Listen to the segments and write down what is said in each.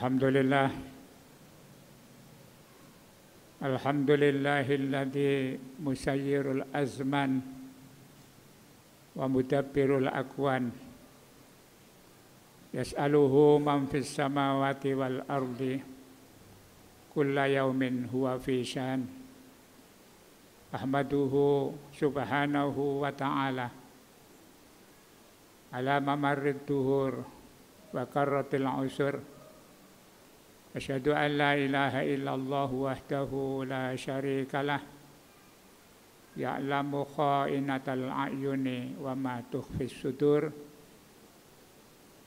Alhamdulillah. Alhamdulillahilladzi musayyirul azman wa mudabbirul akwan. Yas'aluhu man fis samawati wal ardi kulla yaumin huwa fi syan. Ahmaduhu subhanahu wa ta'ala ala mamarrid duhur wa karratil usur. Asyhadu an la ilaha illallah wahdahu la syarika lah. Ya'lamu kha'inatal a'yuni wa ma tukhfis sudur.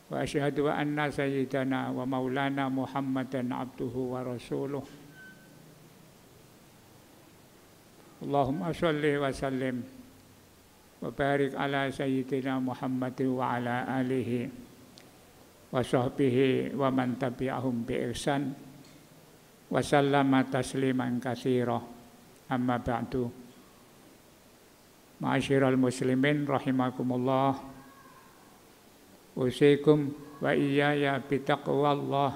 Wa asyhadu anna sayyidana wa maulana Muhammadan abduhu wa rasuluh. Allahumma sholli wa sallim wa barik ala sayyidina Muhammadin wa ala alihi wa sahbihi wa man tabi'ahum bi ihsan wa sallama tasliman katsira. Amma ba'du. Ma'asyiral muslimin rahimakumullah. Usikum wa iyaya bitaqwallah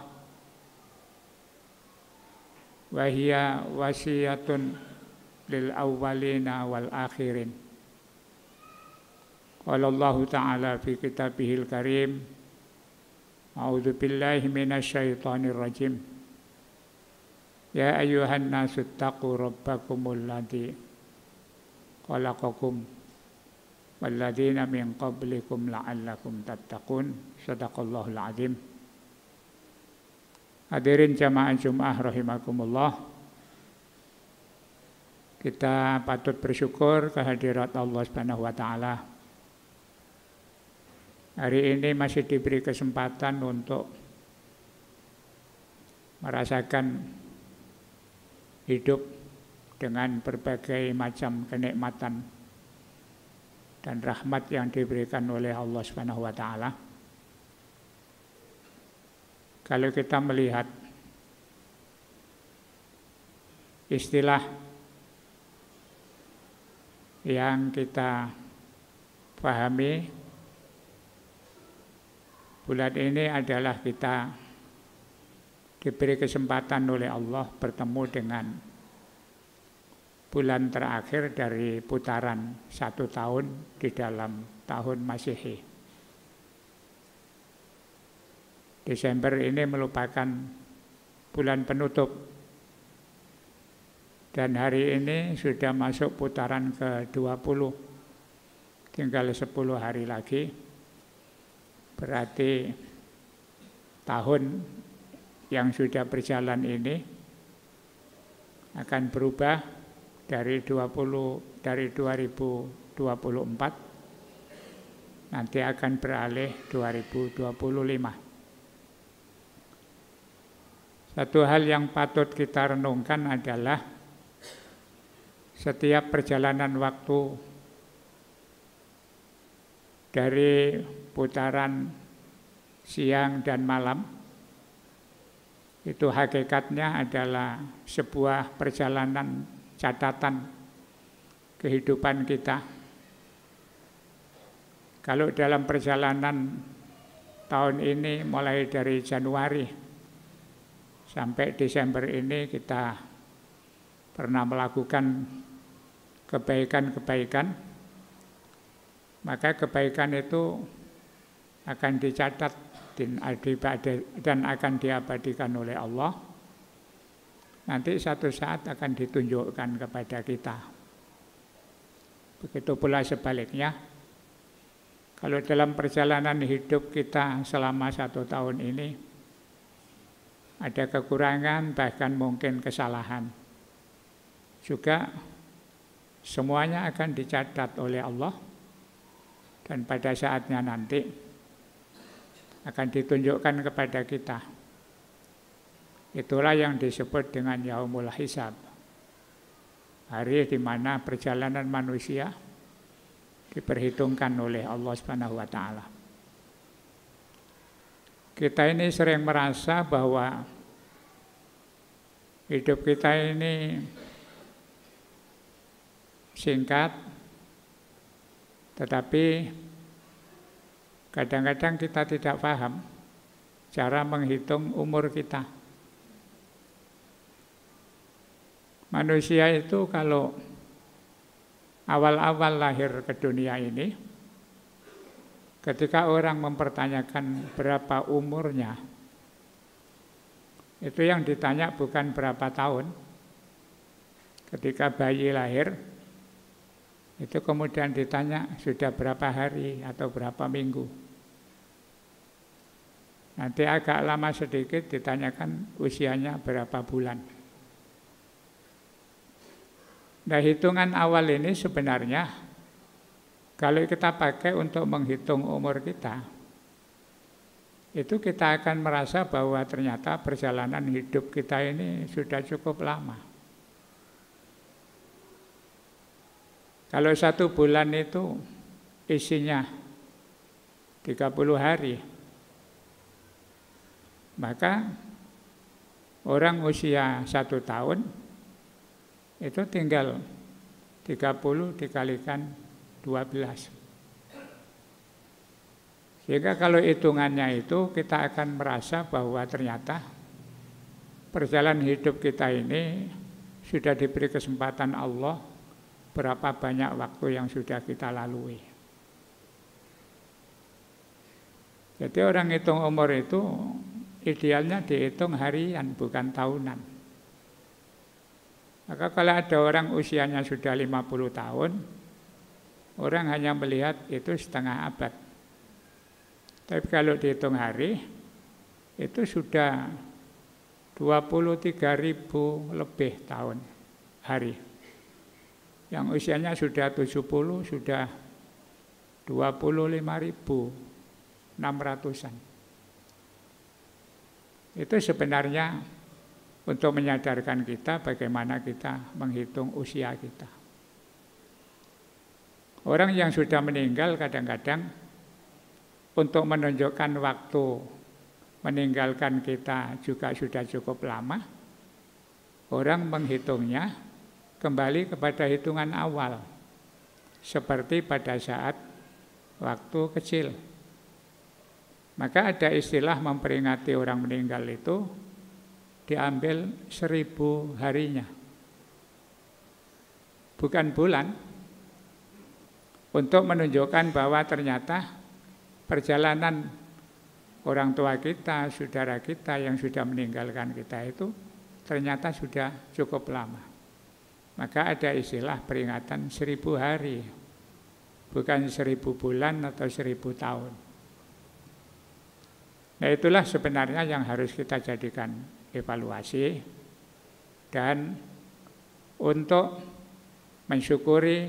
wa hiya wasiyatun lil awwalina wal akhirin. Qala Allah ta'ala fi kitabihil karim. A'udzu billahi minasyaitonir rajim. Ya ayyuhan nasu taqu rabbakumul ladzi khalaqakum wal ladzina min qablikum la'allakum tattaqun. Shadaqallahul azim. Hadirin jamaah Jumat rahimakumullah. Kita patut bersyukur kehadirat Allah Subhanahu wa taala. Hari ini masih diberi kesempatan untuk merasakan hidup dengan berbagai macam kenikmatan dan rahmat yang diberikan oleh Allah Subhanahu wa taala. Kalau kita melihat istilah yang kita pahami, bulan ini adalah kita diberi kesempatan oleh Allah bertemu dengan bulan terakhir dari putaran 1 tahun di dalam tahun Masehi. Desember ini merupakan bulan penutup dan hari ini sudah masuk putaran ke-20. Tinggal 10 hari lagi. Berarti tahun yang sudah berjalan ini akan berubah dari 2024 nanti akan beralih 2025. Satu hal yang patut kita renungkan adalah setiap perjalanan waktu dari putaran siang dan malam itu hakikatnya adalah sebuah perjalanan catatan kehidupan kita. Kalau dalam perjalanan tahun ini mulai dari Januari sampai Desember ini kita pernah melakukan kebaikan-kebaikan, maka kebaikan itu akan dicatat dan akan diabadikan oleh Allah. Nanti satu saat akan ditunjukkan kepada kita. Begitu pula sebaliknya. Kalau dalam perjalanan hidup kita selama 1 tahun ini ada kekurangan, bahkan mungkin kesalahan, juga semuanya akan dicatat oleh Allah. Dan pada saatnya nanti akan ditunjukkan kepada kita. Itulah yang disebut dengan Yaumul Hisab. Hari di mana perjalanan manusia diperhitungkan oleh Allah Subhanahu wa taala. Kita ini sering merasa bahwa hidup kita ini singkat, tetapi kadang-kadang kita tidak paham cara menghitung umur kita. Manusia itu kalau awal-awal lahir ke dunia ini, ketika orang mempertanyakan berapa umurnya, itu yang ditanya bukan berapa tahun. Ketika bayi lahir, itu kemudian ditanya sudah berapa hari atau berapa minggu. Nanti agak lama sedikit ditanyakan usianya berapa bulan. Nah, hitungan awal ini sebenarnya kalau kita pakai untuk menghitung umur kita, itu kita akan merasa bahwa ternyata perjalanan hidup kita ini sudah cukup lama. Kalau 1 bulan itu isinya 30 hari, maka orang usia 1 tahun itu tinggal 30 dikalikan 12. Sehingga kalau hitungannya itu kita akan merasa bahwa ternyata perjalanan hidup kita ini sudah diberi kesempatan Allah berapa banyak waktu yang sudah kita lalui. Jadi orang hitung umur itu idealnya dihitung harian bukan tahunan. Maka kalau ada orang usianya sudah 50 tahun, orang hanya melihat itu setengah abad. Tapi kalau dihitung hari, itu sudah 23.000 lebih tahun hari. Yang usianya sudah 70, sudah 25.600-an. Itu sebenarnya untuk menyadarkan kita bagaimana kita menghitung usia kita. Orang yang sudah meninggal kadang-kadang untuk menunjukkan waktu meninggalkan kita juga sudah cukup lama, orang menghitungnya kembali kepada hitungan awal, seperti pada saat waktu kecil. Maka ada istilah memperingati orang meninggal itu diambil 1000 harinya, bukan bulan, untuk menunjukkan bahwa ternyata perjalanan orang tua kita, saudara kita yang sudah meninggalkan kita itu ternyata sudah cukup lama. Maka ada istilah peringatan 1000 hari, bukan 1000 bulan atau 1000 tahun. Nah, itulah sebenarnya yang harus kita jadikan evaluasi, dan untuk mensyukuri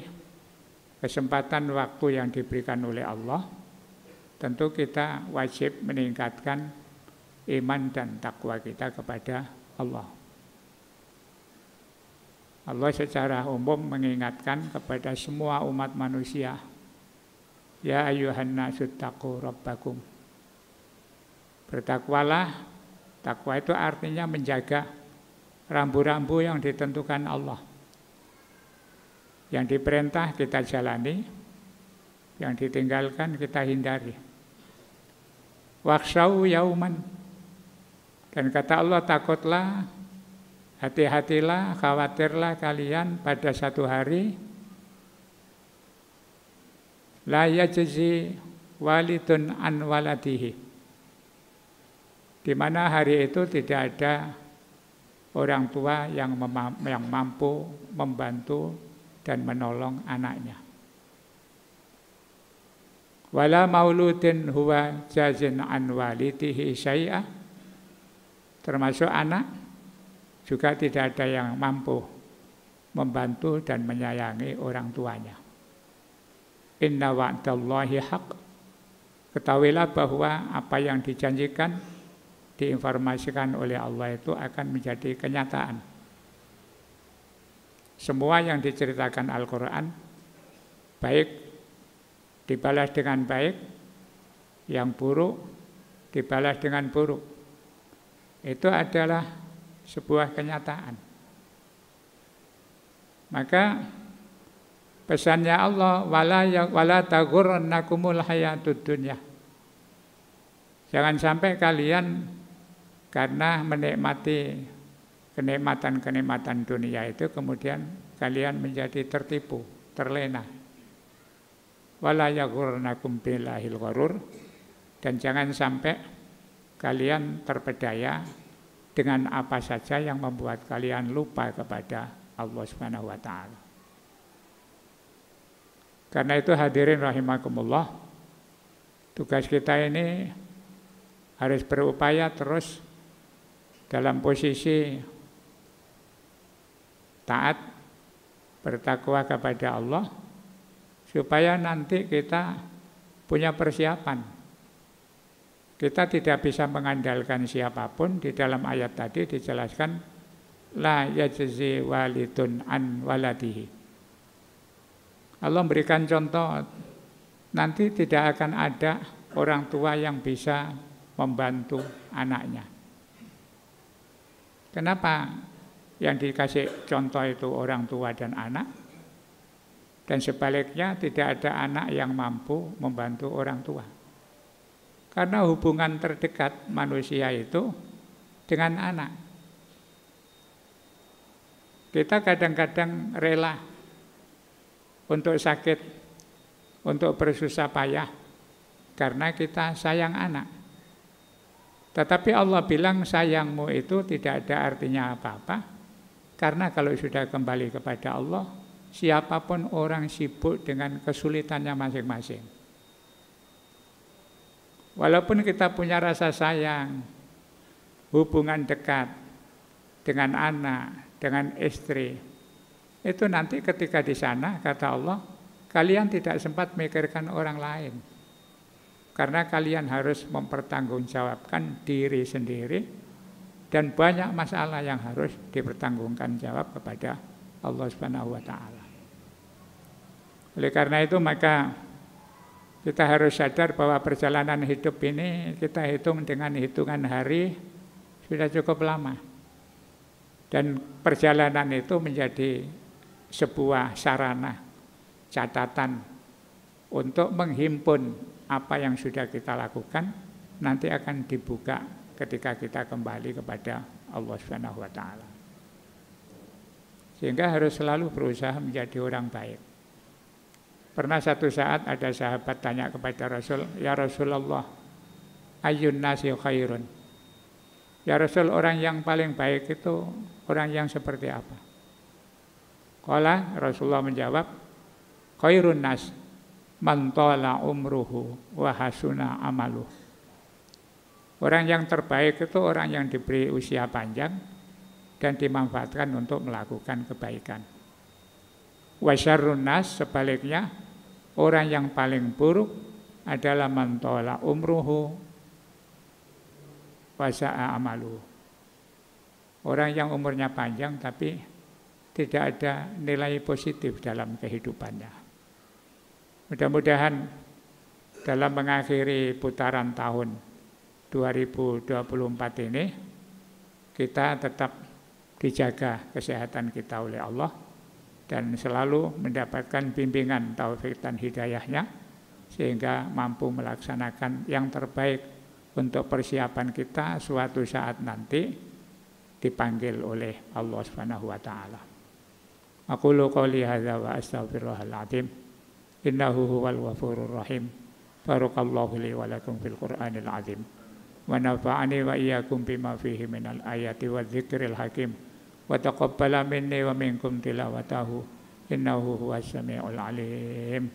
kesempatan waktu yang diberikan oleh Allah, tentu kita wajib meningkatkan iman dan takwa kita kepada Allah. Allah secara umum mengingatkan kepada semua umat manusia, ya ayyuhan nasu taqu rabbakum. Bertakwalah. Takwa itu artinya menjaga rambu-rambu yang ditentukan Allah. Yang diperintah kita jalani, yang ditinggalkan kita hindari. Wakhshaw yauman. Dan kata Allah, takutlah, hati-hatilah, khawatirlah kalian pada satu hari. La yajzi walidun an waladihi. Di mana hari itu tidak ada orang tua yang mampu membantu dan menolong anaknya. Wala mauludin huwa jazin an walidihi syai'ah. Termasuk anak juga tidak ada yang mampu membantu dan menyayangi orang tuanya. Inna wa'dallahi haq. Ketahuilah bahwa apa yang dijanjikan, diinformasikan oleh Allah itu akan menjadi kenyataan. Semua yang diceritakan Al-Quran, baik dibalas dengan baik, yang buruk dibalas dengan buruk. Itu adalah sebuah kenyataan. Maka pesannya Allah, wala taghurrannakumul hayatud dunya. Jangan sampai kalian karena menikmati kenikmatan-kenikmatan dunia itu kemudian kalian menjadi tertipu, terlena. Wala yaghurnakum billahil gharur, dan jangan sampai kalian terpedaya dengan apa saja yang membuat kalian lupa kepada Allah Subhanahu wa taala. Karena itu hadirin rahimakumullah, tugas kita ini harus berupaya terus dalam posisi taat, bertakwa kepada Allah, supaya nanti kita punya persiapan. Kita tidak bisa mengandalkan siapapun. Di dalam ayat tadi dijelaskan, la yajzi walidun an waladihi. Allah memberikan contoh, nanti tidak akan ada orang tua yang bisa membantu anaknya. Kenapa yang dikasih contoh itu orang tua dan anak? Dan sebaliknya tidak ada anak yang mampu membantu orang tua. Karena hubungan terdekat manusia itu dengan anak. Kita kadang-kadang rela untuk sakit, untuk bersusah payah, karena kita sayang anak. Tetapi Allah bilang sayangmu itu tidak ada artinya apa-apa, karena kalau sudah kembali kepada Allah, siapapun orang sibuk dengan kesulitannya masing-masing. Walaupun kita punya rasa sayang, hubungan dekat dengan anak, dengan istri, itu nanti ketika di sana, kata Allah, kalian tidak sempat memikirkan orang lain. Karena kalian harus mempertanggungjawabkan diri sendiri dan banyak masalah yang harus dipertanggungan jawab kepada Allah Subhanahu wa taala. Oleh karena itu maka kita harus sadar bahwa perjalanan hidup ini kita hitung dengan hitungan hari sudah cukup lama. Dan perjalanan itu menjadi sebuah sarana, catatan untuk menghimpun apa yang sudah kita lakukan nanti akan dibuka ketika kita kembali kepada Allah Subhanahu wa taala. Sehingga harus selalu berusaha menjadi orang baik. Pernah satu saat ada sahabat tanya kepada Rasul, "Ya Rasulullah, ayyun nasi khairun?" Ya Rasul, orang yang paling baik itu orang yang seperti apa? Qala, Rasulullah menjawab, "Khairun nas man tala umruhu wa hasuna amaluh." Orang yang terbaik itu orang yang diberi usia panjang dan dimanfaatkan untuk melakukan kebaikan. Wa syarrun nas, sebaliknya, orang yang paling buruk adalah man tala umruhu wa sa'a amaluh. Orang yang umurnya panjang tapi tidak ada nilai positif dalam kehidupannya. Mudah-mudahan dalam mengakhiri putaran tahun 2024 ini kita tetap dijaga kesehatan kita oleh Allah dan selalu mendapatkan bimbingan taufik dan hidayahnya sehingga mampu melaksanakan yang terbaik untuk persiapan kita suatu saat nanti dipanggil oleh Allah Subhanahu wa taala. Aqulu qouli hadza wa astaghfirullahal azim. Innahu huwal ghafurur rahim. Barakallahu li wa lakum fil Qur'anil azim. Wa nafa'ani wa iyyakum bima fihi minal ayati wadh-dzikril hakim. Wa taqabbala minni wa minkum tilawatahu. Innahu huwas samiul alim.